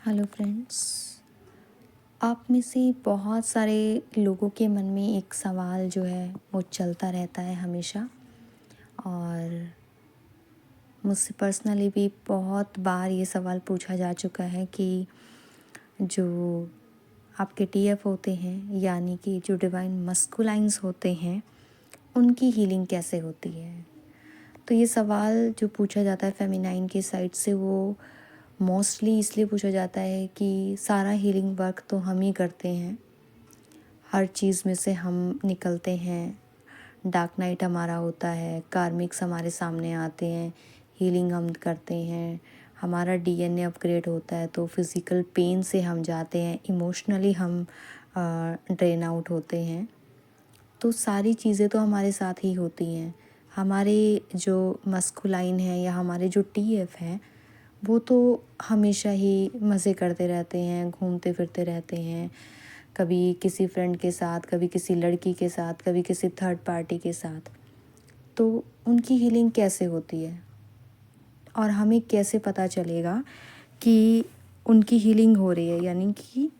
Hello friends. आप में से बहुत सारे लोगों के मन में एक सवाल जो है वो चलता रहता है हमेशा, और मुझसे पर्सनली भी बहुत बार ये सवाल पूछा जा चुका है कि जो आपके टीएफ होते हैं, यानी कि जो डिवाइन मस्कुलाइंस होते हैं, उनकी हीलिंग कैसे होती है। तो ये सवाल जो पूछा जाता है फेमिनाइन की साइड से, वो मोस्टली इसलिए पूछा जाता है कि सारा हीलिंग वर्क तो हम ही करते हैं, हर चीज़ में से हम निकलते हैं। डार्क नाइट हमारा होता है, कार्मिक्स हमारे सामने आते हैं, हीलिंग हम करते हैं, हमारा डीएनए अपग्रेड होता है, तो फिज़िकल पेन से हम जाते हैं, इमोशनली हम ड्रेन आउट होते हैं। तो सारी चीज़ें तो हमारे साथ ही होती हैं। हमारे जो मस्कुलाइन है या हमारे जो टीएफ हैं, वो तो हमेशा ही मज़े करते रहते हैं, घूमते फिरते रहते हैं, कभी किसी फ्रेंड के साथ, कभी किसी लड़की के साथ, कभी किसी थर्ड पार्टी के साथ। तो उनकी हीलिंग कैसे होती है और हमें कैसे पता चलेगा कि उनकी हीलिंग हो रही है, यानी कि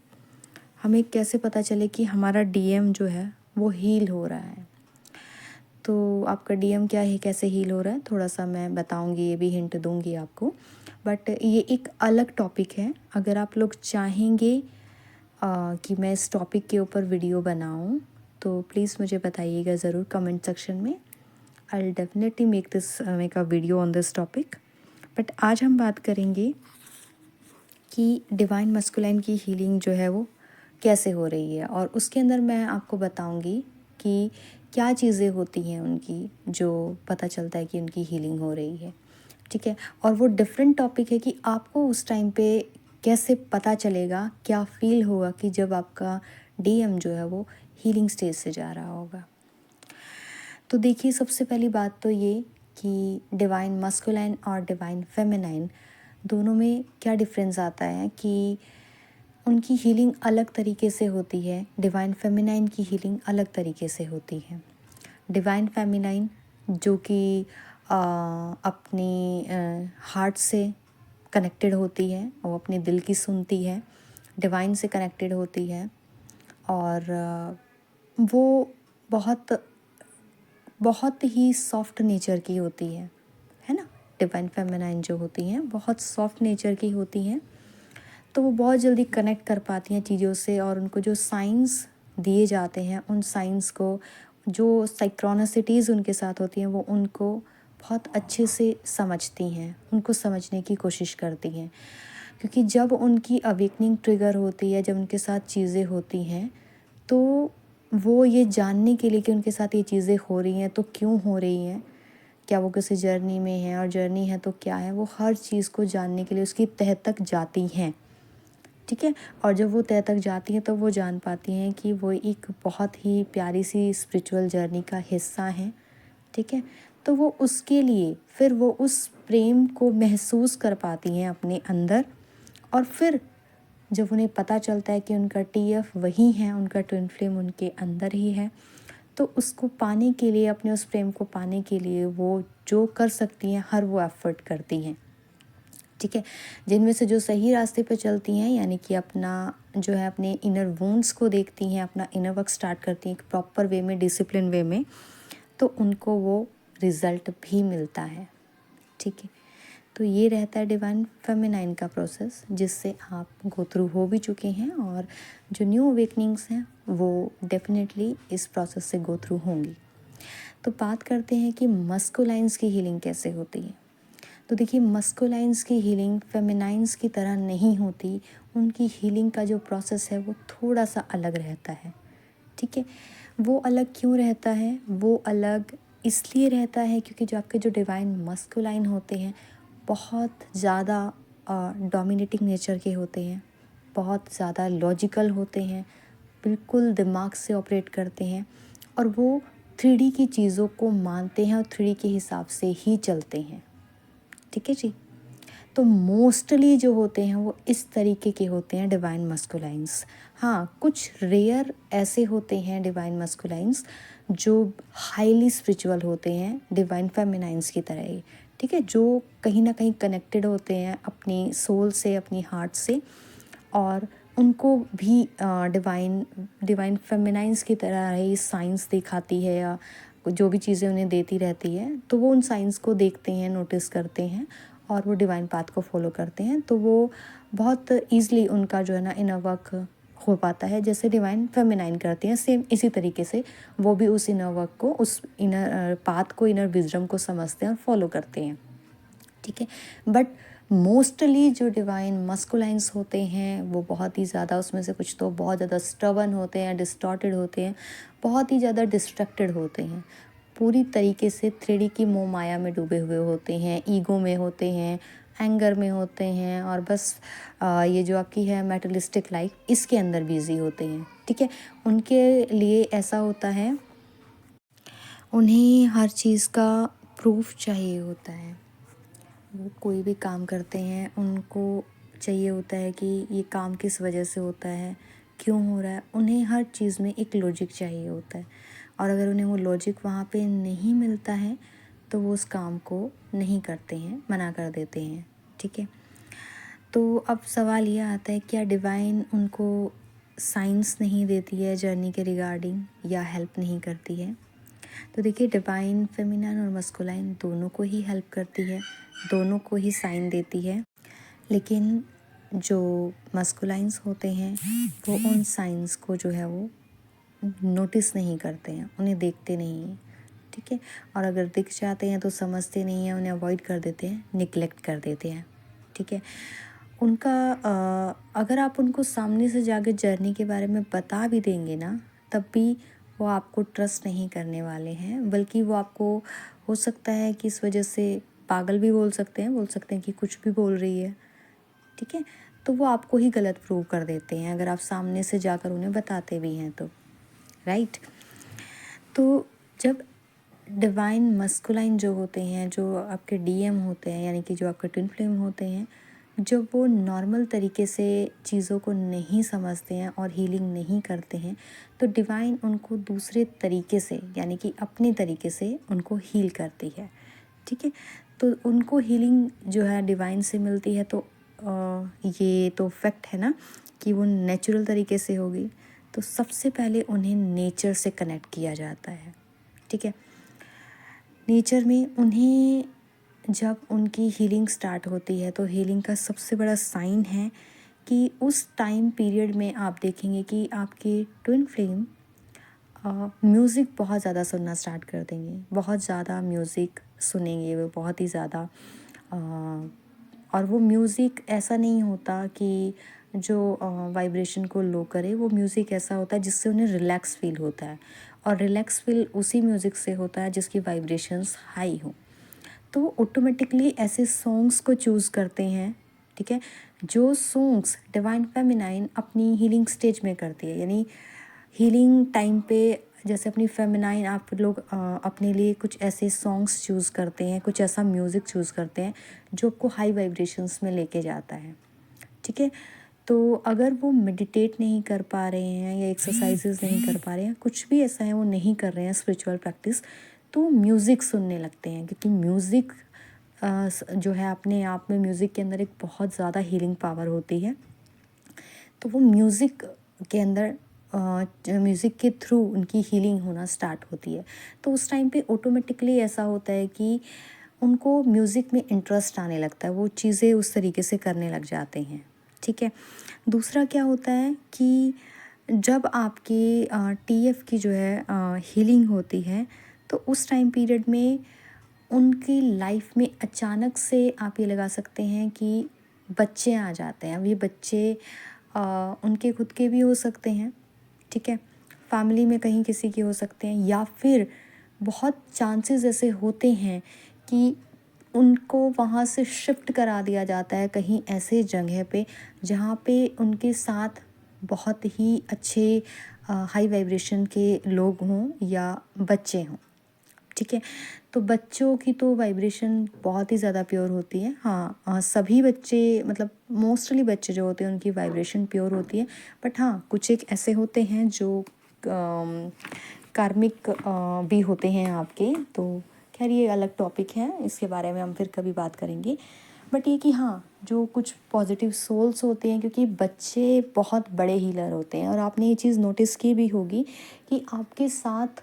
हमें कैसे पता चले कि हमारा डीएम जो है वो हील हो रहा है। तो आपका डीएम क्या है, कैसे हील हो रहा है, थोड़ा सा मैं बताऊंगी, ये भी हिंट दूंगी आपको, बट ये एक अलग टॉपिक है। अगर आप लोग चाहेंगे कि मैं इस टॉपिक के ऊपर वीडियो बनाऊं, तो प्लीज़ मुझे बताइएगा ज़रूर कमेंट सेक्शन में। I will definitely make a video on this topic. But आज हम बात करेंगे कि डिवाइन मस्कुलाइन की हीलिंग जो है वो कैसे हो रही है, और उसके अंदर मैं आपको बताऊंगी कि क्या चीज़ें होती हैं उनकी, जो पता चलता है कि उनकी हीलिंग हो रही है। ठीक है, और वो डिफरेंट टॉपिक है कि आपको उस टाइम पे कैसे पता चलेगा, क्या फील होगा कि जब आपका डीएम जो है वो हीलिंग स्टेज से जा रहा होगा। तो देखिए, सबसे पहली बात तो ये कि डिवाइन मस्कुलाइन और डिवाइन फेमिनाइन दोनों में क्या डिफरेंस आता है कि उनकी हीलिंग अलग तरीके से होती है, डिवाइन फेमिनाइन की हीलिंग अलग तरीके से होती है। डिवाइन फेमिनाइन जो कि अपनी हार्ट से कनेक्टेड होती है, वो अपने दिल की सुनती है, डिवाइन से कनेक्टेड होती है, और वो बहुत बहुत ही सॉफ्ट नेचर की होती है ना। डिवाइन फेमिनाइन जो होती हैं बहुत सॉफ्ट नेचर की होती हैं, तो वो बहुत जल्दी कनेक्ट कर पाती हैं चीज़ों से, और उनको जो साइंस दिए जाते हैं, उन साइंस को, जो साइक्रोनिसिटीज़ उनके साथ होती हैं, वो उनको बहुत अच्छे से समझती हैं, उनको समझने की कोशिश करती हैं। क्योंकि जब उनकी अवेकनिंग ट्रिगर होती है, जब उनके साथ चीज़ें होती हैं, तो वो ये जानने के लिए कि उनके साथ ये चीज़ें हो रही हैं तो क्यों हो रही हैं, क्या वो किसी जर्नी में है, और जर्नी है तो क्या है, वो हर चीज़ को जानने के लिए उसकी तह तक जाती हैं। ठीक है, और जब वो तह तक जाती हैं तो वो जान पाती हैं कि वो एक बहुत ही प्यारी सी स्पिरिचुअल जर्नी का हिस्सा हैं। ठीक है, तो वो उसके लिए फिर वो उस प्रेम को महसूस कर पाती हैं अपने अंदर, और फिर जब उन्हें पता चलता है कि उनका टीएफ वही है, उनका ट्विन फ्लेम उनके अंदर ही है, तो उसको पाने के लिए, अपने उस प्रेम को पाने के लिए वो जो कर सकती हैं हर वो एफर्ट करती हैं। ठीक है, जिनमें से जो सही रास्ते पर चलती हैं, यानी कि अपना जो है अपने इनर वूंड्स को देखती हैं, अपना इनर वर्क स्टार्ट करती हैं एक प्रॉपर वे में, डिसिप्लिन वे में, तो उनको वो रिज़ल्ट भी मिलता है। ठीक है, तो ये रहता है डिवाइन फेमिनाइन का प्रोसेस, जिससे आप गो थ्रू हो भी चुके हैं, और जो न्यू अवेकनिंग्स हैं वो डेफिनेटली इस प्रोसेस से गो थ्रू होंगी। तो बात करते हैं कि मस्कुलाइंस की हीलिंग कैसे होती है। तो देखिए, मस्कुलाइंस की हीलिंग फेमिनाइंस की तरह नहीं होती। उनकी हीलिंग का जो प्रोसेस है वो थोड़ा सा अलग रहता है। ठीक है, वो अलग क्यों रहता है, वो अलग इसलिए रहता है क्योंकि जो आपके जो डिवाइन मस्कुलाइन होते हैं, बहुत ज़्यादा डोमिनेटिंग नेचर के होते हैं, बहुत ज़्यादा लॉजिकल होते हैं, बिल्कुल दिमाग से ऑपरेट करते हैं, और वो 3D की चीज़ों को मानते हैं और 3D के हिसाब से ही चलते हैं। ठीक है जी, तो मोस्टली जो होते हैं वो इस तरीके के होते हैं डिवाइन मस्कुलाइंस। हाँ, कुछ रेयर ऐसे होते हैं डिवाइन मस्कुलाइंस जो हाईली स्पिरिचुअल होते हैं, डिवाइन फेमिनाइंस की तरह ही। ठीक है, जो कहीं ना कहीं कनेक्टेड होते हैं अपनी सोल से, अपनी हार्ट से, और उनको भी डिवाइन डिवाइन फेमिनाइंस की तरह ही साइंस दिखाती है या जो भी चीज़ें उन्हें देती रहती है, तो वो उन साइंस को देखते हैं, नोटिस करते हैं और वो डिवाइन पाथ को फॉलो करते हैं। तो वो बहुत ईज़िली उनका जो है ना इनर वर्क हो पाता है, जैसे डिवाइन फेमिनाइन करती हैं, सेम इसी तरीके से वो भी उस इनर वर्क को, उस इनर पाथ को, इनर विजडम को समझते हैं और फॉलो करते हैं। ठीक है, बट मोस्टली जो डिवाइन मस्कुलाइंस होते हैं वो बहुत ही ज़्यादा, उसमें से कुछ तो बहुत ज़्यादा स्टबन होते हैं, डिस्टॉर्टेड होते हैं, बहुत ही ज़्यादा डिस्ट्रैक्टेड होते हैं, पूरी तरीके से 3D की मोह माया में डूबे हुए होते हैं, ईगो में होते हैं, एंगर में होते हैं और बस ये जो आपकी है मेटलिस्टिक लाइफ इसके अंदर बिजी होते हैं। ठीक है, उनके लिए ऐसा होता है, उन्हें हर चीज़ का प्रूफ चाहिए होता है। वो कोई भी काम करते हैं उनको चाहिए होता है कि ये काम किस वजह से होता है, क्यों हो रहा है, उन्हें हर चीज़ में एक लॉजिक चाहिए होता है। और अगर उन्हें वो लॉजिक वहाँ पे नहीं मिलता है तो वो उस काम को नहीं करते हैं, मना कर देते हैं। ठीक है, तो अब सवाल ये आता है, क्या डिवाइन उनको साइंस नहीं देती है जर्नी के रिगार्डिंग या हेल्प नहीं करती है? तो देखिए, डिवाइन फेमिनाइन और मस्कुलाइन दोनों को ही हेल्प करती है, दोनों को ही साइन देती है, लेकिन जो मस्कुलाइंस होते हैं वो उन साइंस को जो है वो नोटिस नहीं करते हैं, उन्हें देखते नहीं हैं। ठीक है, और अगर दिख जाते हैं तो समझते नहीं हैं, उन्हें अवॉइड कर देते हैं, निगलेक्ट कर देते हैं। ठीक है, उनका अगर आप उनको सामने से जाके जर्नी के बारे में बता भी देंगे ना, तब भी वो आपको ट्रस्ट नहीं करने वाले हैं, बल्कि वो आपको हो सकता है कि इस वजह से पागल भी बोल सकते हैं कि कुछ भी बोल रही है। ठीक है, तो वो आपको ही गलत प्रूव कर देते हैं अगर आप सामने से जाकर उन्हें बताते भी हैं तो, राइट। तो जब डिवाइन मस्कुलाइन जो होते हैं, जो आपके डीएम होते हैं, यानी कि जो आपके ट्विन फ्लेम होते हैं, जब वो नॉर्मल तरीके से चीज़ों को नहीं समझते हैं और हीलिंग नहीं करते हैं, तो डिवाइन उनको दूसरे तरीके से, यानी कि अपने तरीके से उनको हील करती है। ठीक है, तो उनको हीलिंग जो है डिवाइन से मिलती है, तो ये तो फैक्ट है ना कि वो नेचुरल तरीके से होगी। तो सबसे पहले उन्हें नेचर से कनेक्ट किया जाता है। ठीक है, नेचर में उन्हें जब उनकी हीलिंग स्टार्ट होती है, तो हीलिंग का सबसे बड़ा साइन है कि उस टाइम पीरियड में आप देखेंगे कि आपके ट्विन फ्लेम म्यूज़िक बहुत ज़्यादा सुनना स्टार्ट कर देंगे, बहुत ज़्यादा म्यूज़िक सुनेंगे वो, बहुत ही ज़्यादा। और वो म्यूज़िक ऐसा नहीं होता कि जो वाइब्रेशन को लो करे, वो म्यूज़िक ऐसा होता है जिससे उन्हें रिलैक्स फील होता है, और रिलैक्स फील उसी म्यूज़िक से होता है जिसकी वाइब्रेशंस हाई हो। तो वो ऑटोमेटिकली ऐसे सॉन्ग्स को चूज़ करते हैं। ठीक है, जो सॉन्ग्स डिवाइन फेमिनाइन अपनी हीलिंग स्टेज में करती है, यानी हीलिंग टाइम पे जैसे अपनी फेमिनाइन आप लोग अपने लिए कुछ ऐसे सॉन्ग्स चूज़ करते हैं, कुछ ऐसा म्यूज़िक चूज़ करते हैं जो आपको हाई वाइब्रेशंस में लेके जाता है। ठीक है, तो अगर वो मेडिटेट नहीं कर पा रहे हैं या एक्सरसाइजेज नहीं कर पा रहे हैं, कुछ भी ऐसा है वो नहीं कर रहे हैं स्पिरिचुअल प्रैक्टिस, तो म्यूज़िक सुनने लगते हैं, क्योंकि म्यूज़िक जो है अपने आप में म्यूज़िक के अंदर एक बहुत ज़्यादा हीलिंग पावर होती है। तो वो म्यूज़िक के अंदर म्यूज़िक के थ्रू उनकी हीलिंग होना स्टार्ट होती है। तो उस टाइम पे ऑटोमेटिकली ऐसा होता है कि उनको म्यूज़िक में इंटरेस्ट आने लगता है, वो चीज़ें उस तरीके से करने लग जाते हैं। ठीक है, दूसरा क्या होता है कि जब आपकी टीएफ की जो है हीलिंग होती है, तो उस टाइम पीरियड में उनकी लाइफ में अचानक से आप ये लगा सकते हैं कि बच्चे आ जाते हैं। अब ये बच्चे उनके खुद के भी हो सकते हैं, ठीक है, फैमिली में कहीं किसी के हो सकते हैं, या फिर बहुत चांसेस ऐसे होते हैं कि उनको वहाँ से शिफ्ट करा दिया जाता है कहीं ऐसे जगह पे जहाँ पे उनके साथ बहुत ही अच्छे हाई वाइब्रेशन के लोग हों या बच्चे हों। ठीक है, तो बच्चों की तो वाइब्रेशन बहुत ही ज़्यादा प्योर होती है। हाँ, सभी बच्चे, मतलब मोस्टली बच्चे जो होते हैं उनकी वाइब्रेशन प्योर होती है, बट हाँ कुछ एक ऐसे होते हैं जो कार्मिक भी होते हैं आपके। तो खैर ये अलग टॉपिक है, इसके बारे में हम फिर कभी बात करेंगे। बट ये कि हाँ, जो कुछ पॉजिटिव सोल्स होते हैं, क्योंकि बच्चे बहुत बड़े हीलर होते हैं, और आपने ये चीज़ नोटिस की भी होगी कि आपके साथ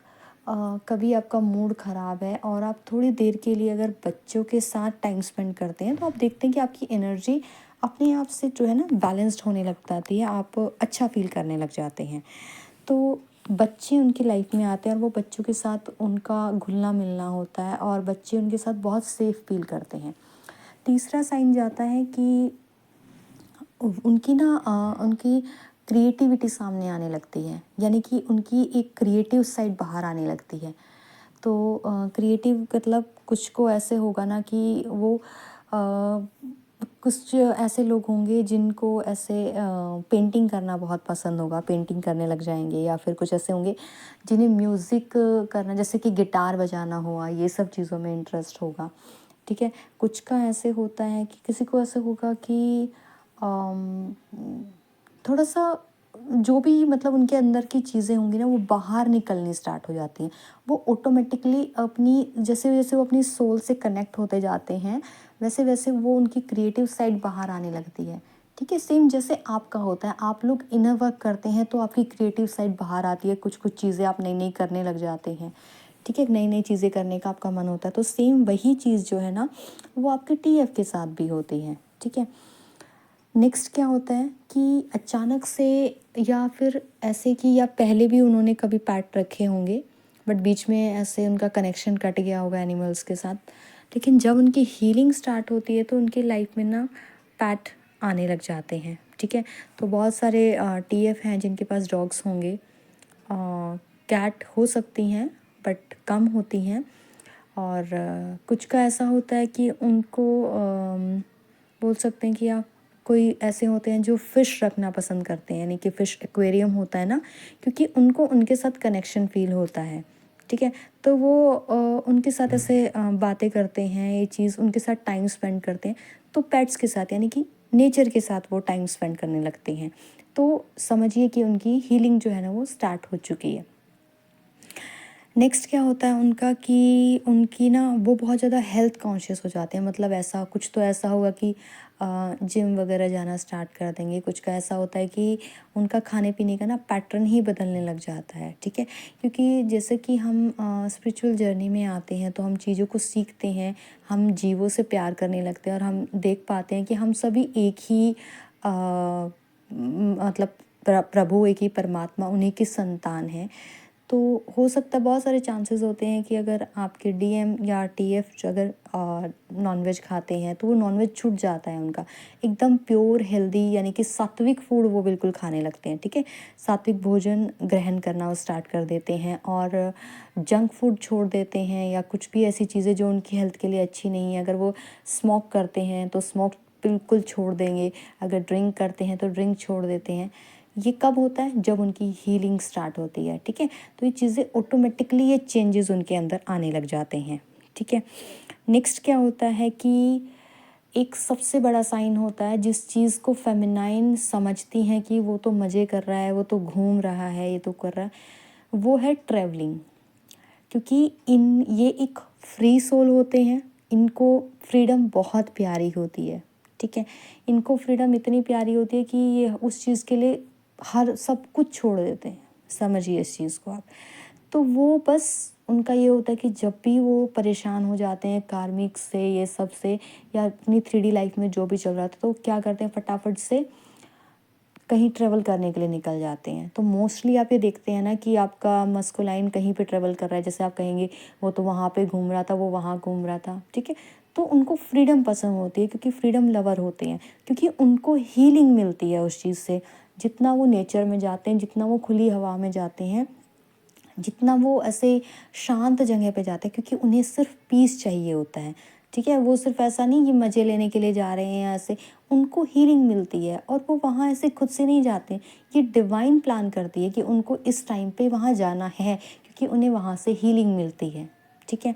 कभी आपका मूड ख़राब है और आप थोड़ी देर के लिए अगर बच्चों के साथ टाइम स्पेंड करते हैं, तो आप देखते हैं कि आपकी एनर्जी अपने आप से जो है ना बैलेंस्ड होने लग जाती है, आप अच्छा फील करने लग जाते हैं। तो बच्चे उनकी लाइफ में आते हैं और वो बच्चों के साथ उनका घुलना मिलना होता है, और बच्चे उनके साथ बहुत सेफ़ फील करते हैं। तीसरा साइन जाता है कि उनकी क्रिएटिविटी सामने आने लगती है, यानी कि उनकी एक क्रिएटिव साइड बाहर आने लगती है। तो क्रिएटिव मतलब कुछ को ऐसे होगा ना कि वो कुछ ऐसे लोग होंगे जिनको ऐसे पेंटिंग करना बहुत पसंद होगा, पेंटिंग करने लग जाएंगे, या फिर कुछ ऐसे होंगे जिन्हें म्यूज़िक करना, जैसे कि गिटार बजाना हुआ, ये सब चीज़ों में इंटरेस्ट होगा। ठीक है, कुछ का ऐसे होता है कि किसी को ऐसे होगा कि अम, थोड़ा सा जो भी मतलब उनके अंदर की चीज़ें होंगी ना, वो बाहर निकलनी स्टार्ट हो जाती हैं। वो ऑटोमेटिकली अपनी जैसे जैसे वो अपनी सोल से कनेक्ट होते जाते हैं, वैसे वैसे वो उनकी क्रिएटिव साइड बाहर आने लगती है। ठीक है, सेम जैसे आपका होता है, आप लोग इनर वर्क करते हैं तो आपकी क्रिएटिव साइड बाहर आती है, कुछ कुछ चीज़ें आप नई नई करने लग जाते हैं। ठीक है, नई नई चीज़ें करने का आपका मन होता है, तो सेम वही चीज़ जो है ना, वो आपके टीएफ के साथ भी होती है। ठीक है, नेक्स्ट क्या होता है कि अचानक से, या फिर ऐसे कि या पहले भी उन्होंने कभी पेट रखे होंगे, बट बीच में ऐसे उनका कनेक्शन कट गया होगा एनिमल्स के साथ, लेकिन जब उनकी हीलिंग स्टार्ट होती है तो उनकी लाइफ में ना पेट आने लग जाते हैं। ठीक है, तो बहुत सारे टीएफ हैं जिनके पास डॉग्स होंगे, कैट हो सकती हैं बट कम होती हैं, और कुछ का ऐसा होता है कि उनको बोल सकते हैं कि आप, कोई ऐसे होते हैं जो फ़िश रखना पसंद करते हैं, यानी कि फ़िश एक्वेरियम होता है ना, क्योंकि उनको उनके साथ कनेक्शन फ़ील होता है। ठीक है, तो वो उनके साथ ऐसे बातें करते हैं, ये चीज़ उनके साथ टाइम स्पेंड करते हैं, तो पेट्स के साथ यानी कि नेचर के साथ वो टाइम स्पेंड करने लगते हैं। तो समझिए कि उनकी हीलिंग जो है ना, वो स्टार्ट हो चुकी है। नेक्स्ट क्या होता है उनका कि उनकी ना वो बहुत ज़्यादा हेल्थ कॉन्शियस हो जाते हैं, मतलब ऐसा कुछ तो ऐसा होगा कि जिम वगैरह जाना स्टार्ट कर देंगे। कुछ का ऐसा होता है कि उनका खाने पीने का ना पैटर्न ही बदलने लग जाता है। ठीक है, क्योंकि जैसे कि हम स्पिरिचुअल जर्नी में आते हैं तो हम चीज़ों को सीखते हैं, हम जीवों से प्यार करने लगते हैं, और हम देख पाते हैं कि हम सभी एक ही मतलब प्रभु, एक ही परमात्मा, उन्हीं की संतान हैं। तो हो सकता है, बहुत सारे चांसेस होते हैं कि अगर आपके डीएम या टीएफ जो अगर नॉनवेज खाते हैं तो वो नॉनवेज छूट जाता है उनका, एकदम प्योर हेल्दी यानी कि सात्विक फूड वो बिल्कुल खाने लगते हैं। ठीक है, सात्विक भोजन ग्रहण करना वो स्टार्ट कर देते हैं, और जंक फूड छोड़ देते हैं, या कुछ भी ऐसी चीज़ें जो उनकी हेल्थ के लिए अच्छी नहीं है। अगर वो स्मोक करते हैं तो स्मोक बिल्कुल छोड़ देंगे, अगर ड्रिंक करते हैं तो ड्रिंक छोड़ देते हैं। ये कब होता है? जब उनकी हीलिंग स्टार्ट होती है। ठीक है, तो ये चीज़ें ऑटोमेटिकली, ये चेंजेस उनके अंदर आने लग जाते हैं। ठीक है, नेक्स्ट क्या होता है कि एक सबसे बड़ा साइन होता है, जिस चीज़ को फेमिनाइन समझती हैं कि वो तो मज़े कर रहा है, वो तो घूम रहा है, ये तो कर रहा है, वो है ट्रैवलिंग। क्योंकि ये एक फ्री सोल होते हैं, इनको फ्रीडम बहुत प्यारी होती है। ठीक है, इनको फ्रीडम इतनी प्यारी होती है कि ये उस चीज़ के लिए हर सब कुछ छोड़ देते हैं। समझिए इस चीज़ को आप। तो वो बस उनका ये होता है कि जब भी वो परेशान हो जाते हैं कार्मिक से, ये सब से, या अपनी 3D लाइफ में जो भी चल रहा था, तो क्या करते हैं, फटाफट से कहीं ट्रैवल करने के लिए निकल जाते हैं। तो मोस्टली आप ये देखते हैं ना कि आपका मस्कुलाइन कहीं पे ट्रैवल कर रहा है, जैसे आप कहेंगे वो तो वहाँ पे घूम रहा था, वो वहाँ घूम रहा था। ठीक है, तो उनको फ्रीडम पसंद होती है, क्योंकि फ्रीडम लवर होते हैं, क्योंकि उनको हीलिंग मिलती है उस चीज़ से। जितना वो नेचर में जाते हैं, जितना वो खुली हवा में जाते हैं, जितना वो ऐसे शांत जगह पे जाते हैं, क्योंकि उन्हें सिर्फ पीस चाहिए होता है। ठीक है, वो सिर्फ ऐसा नहीं कि मज़े लेने के लिए जा रहे हैं, ऐसे उनको हीलिंग मिलती है, और वो वहाँ ऐसे खुद से नहीं जाते। ये डिवाइन प्लान करती है कि उनको इस टाइम पे वहाँ जाना है, क्योंकि उन्हें वहाँ से हीलिंग मिलती है। ठीक है,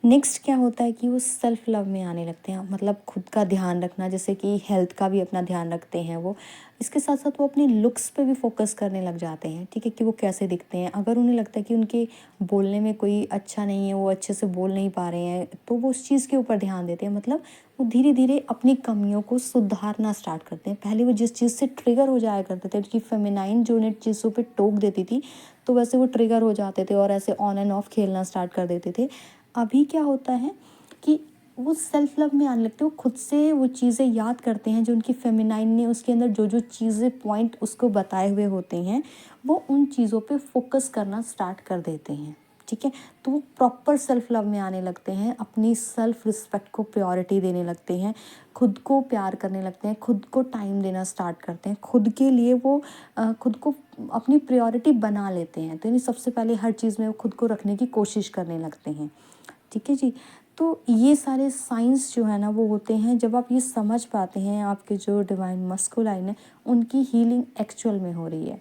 नेक्स्ट क्या होता है कि वो सेल्फ लव में आने लगते हैं, मतलब खुद का ध्यान रखना, जैसे कि हेल्थ का भी अपना ध्यान रखते हैं वो। इसके साथ साथ वो अपनी लुक्स पे भी फोकस करने लग जाते हैं, ठीक है, कि वो कैसे दिखते हैं। अगर उन्हें लगता है कि उनके बोलने में कोई अच्छा नहीं है, वो अच्छे से बोल नहीं पा रहे हैं, तो वो उस चीज़ के ऊपर ध्यान देते हैं। मतलब वो धीरे धीरे अपनी कमियों को सुधारना स्टार्ट करते हैं। पहले वो जिस चीज़ से ट्रिगर हो जाया करते थे, उनकी फेमिनाइन जो उन्हें चीज़ों पे टोक देती थी, तो वैसे वो ट्रिगर हो जाते थे और ऐसे ऑन एंड ऑफ खेलना स्टार्ट कर देते थे। अभी क्या होता है कि वो सेल्फ लव में आने लगते हैं। वो खुद से वो चीज़ें याद करते हैं जो उनकी फेमिनाइन ने उसके अंदर जो जो चीज़ें पॉइंट उसको बताए हुए होते हैं, वो उन चीज़ों पे फोकस करना स्टार्ट कर देते हैं, ठीक है। तो वो प्रॉपर सेल्फ लव में आने लगते हैं, अपनी सेल्फ रिस्पेक्ट को प्रायोरिटी देने लगते हैं, खुद को प्यार करने लगते हैं, खुद को टाइम देना स्टार्ट करते हैं, खुद के लिए वो खुद को अपनी प्रायोरिटी बना लेते हैं। तो यानी सबसे पहले हर चीज़ में वो खुद को रखने की कोशिश करने लगते हैं, ठीक है जी। तो ये सारे साइंस जो है ना वो होते हैं, जब आप ये समझ पाते हैं आपके जो डिवाइन मस्कुलाइन है उनकी हीलिंग एक्चुअल में हो रही है।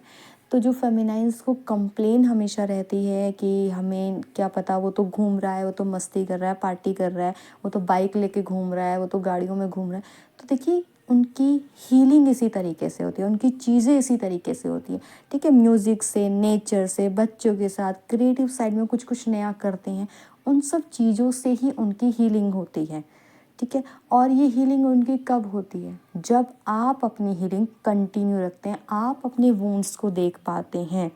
तो जो फेमिनाइंस को कंप्लेन हमेशा रहती है कि हमें क्या पता, वो तो घूम रहा है, वो तो मस्ती कर रहा है, पार्टी कर रहा है, वो तो बाइक लेके घूम रहा है, वो तो गाड़ियों में घूम रहा है, तो देखिए उनकी हीलिंग इसी तरीके से होती है, उनकी चीज़ें इसी तरीके से होती हैं, ठीक है। म्यूज़िक से, नेचर से, बच्चों के साथ क्रिएटिव साइड में कुछ कुछ नया करते हैं, उन सब चीज़ों से ही उनकी हीलिंग होती है, ठीक है। और ये हीलिंग उनकी कब होती है? जब आप अपनी हीलिंग कंटिन्यू रखते हैं, आप अपने वुंड्स को देख पाते हैं,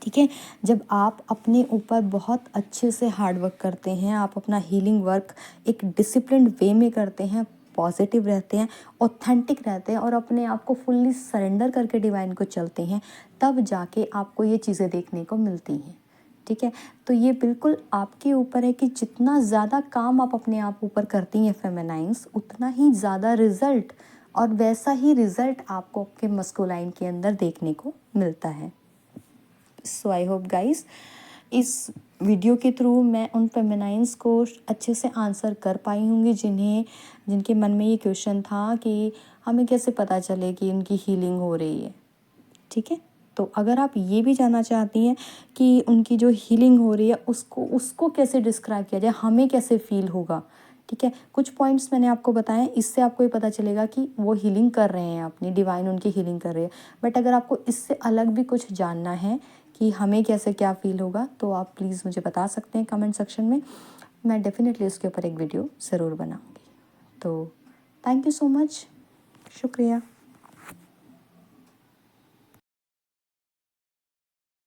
ठीक है। जब आप अपने ऊपर बहुत अच्छे से हार्ड वर्क करते हैं, आप अपना हीलिंग वर्क एक डिसिप्लिन्ड वे में करते हैं, पॉजिटिव रहते हैं, ऑथेंटिक रहते हैं और अपने आप को फुल्ली सरेंडर करके डिवाइन को चलते हैं, तब जाके आपको ये चीज़ें देखने को मिलती हैं, ठीक है। तो ये बिल्कुल आपके ऊपर है कि जितना ज़्यादा काम आप अपने आप ऊपर करती हैं फेमिनाइंस, उतना ही ज़्यादा रिजल्ट और वैसा ही रिजल्ट आपको आपके मस्कुलाइन के अंदर देखने को मिलता है। सो आई होप गाइस इस वीडियो के थ्रू मैं उन फेमिनाइंस को अच्छे से आंसर कर पाई होंगी जिनके मन में ये क्वेश्चन था कि हमें कैसे पता चले कि उनकी हीलिंग हो रही है, ठीक है। तो अगर आप ये भी जानना चाहती हैं कि उनकी जो हीलिंग हो रही है उसको उसको कैसे डिस्क्राइब किया जाए, हमें कैसे फील होगा, ठीक है, कुछ पॉइंट्स मैंने आपको बताए, इससे आपको ये पता चलेगा कि वो हीलिंग कर रहे हैं, अपनी डिवाइन उनकी हीलिंग कर रही है। बट अगर आपको इससे अलग भी कुछ जानना है कि हमें कैसे क्या फ़ील होगा, तो आप प्लीज़ मुझे बता सकते हैं कमेंट सेक्शन में, मैं डेफिनेटली उसके ऊपर एक वीडियो ज़रूर बनाऊँगी। तो थैंक यू सो मच, शुक्रिया।